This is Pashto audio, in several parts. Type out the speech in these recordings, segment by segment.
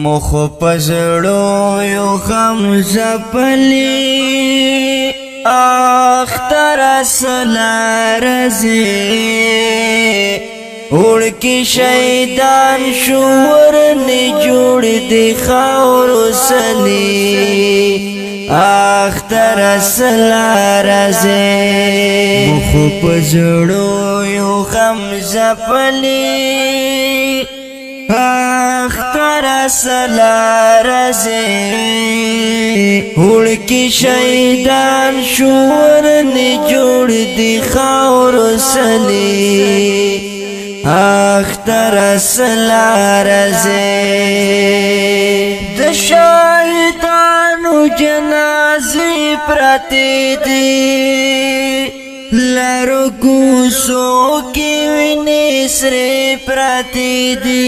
مخ پزړو یو غم زپلی اختر سلا رزی اوڑ کی شیطان شور نے جوڑ دی خاور سلی اختر سلا رزی مخ پزړو یو غم زپلی اختر سلا رزی ہوڑ کی شیطان شور نے جوڑ دی خاور سلی اختر سلا رزی د شیطانو جنازی پراتی دی لارو کوسو کی ویني سره پراتی دی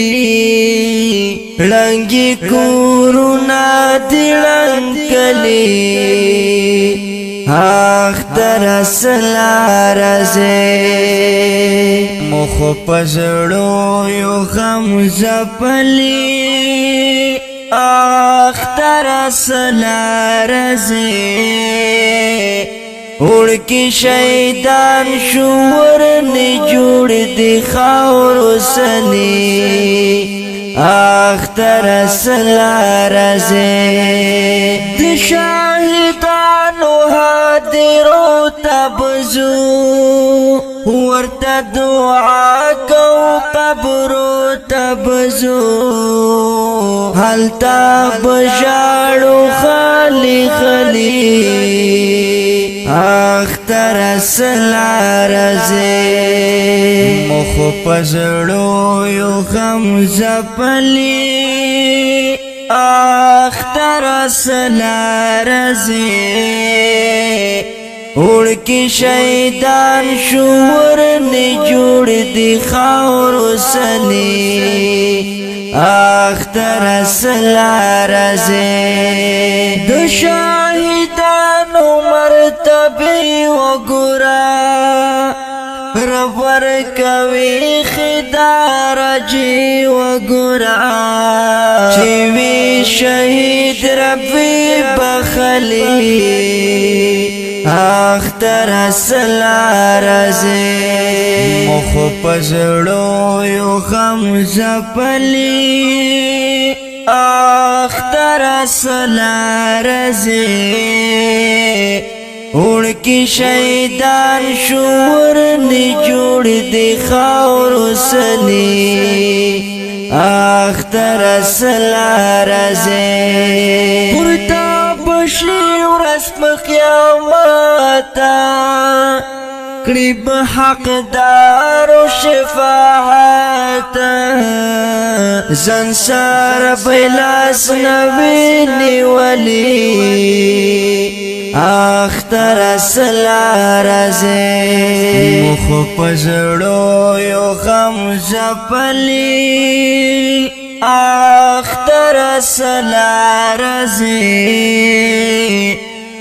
لنگی کورونا دلن کلی اختر سلا رزی مخ پزړو یو غم زپلی اختر سلا رزی اوڑ کی شیطان شور نے جوڑ دی خاور سلی اختر سلا رزی دی شاہدانو حاضرو تبزو ورتا دعا کو قبرو تبزو حالتا بجاڑو خالی خلی اختر سلا رزی مخ پزړو یو غم زپلی اختر سلا رزی اوڑ کی شیطان شور نے جوڑ دی خاور سلی اختر سلا رزی د شاہدانو مرتبه وګورا رب ورکوي خدار جی وګورا چې وی شهید رب بخلی اختر سلا رزی مخ پزړو یو غم زپلی اختر سلا رزی اوڑ کی شیطان شور نے جوڑ دی خاور سلی اختر سلا رزی پورتا بشلی ورسم قیامتا قریب حق دار و شفاعت زنسار بیلاس نبینی ولی اختر سلا رزی مخ پزړو یو غم زپلی اختر سلا رزی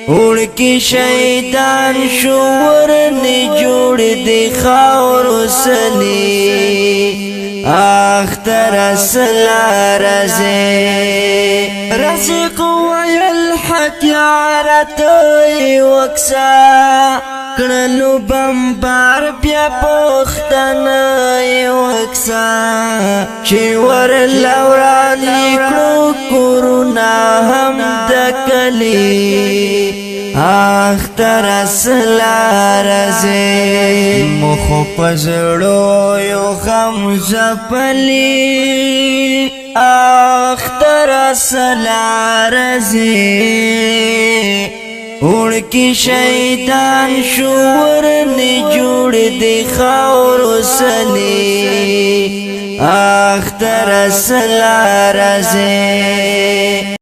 اوڑ کی شیطان شور نے جوڑ دی خاور سلی اختر سلا رزی رزق ویلحق یارتوی وکسا کڑلو بمبار بیا پوختنی وکسا چی ور لوران لیکلو کورونا هم دکلی اختر سلا رزی مخ پزړو یو غم زپلی اختر سلا رزی اوڑ کی شیطان شور نے جوڑ دی خاور سلی اختر سلا رزی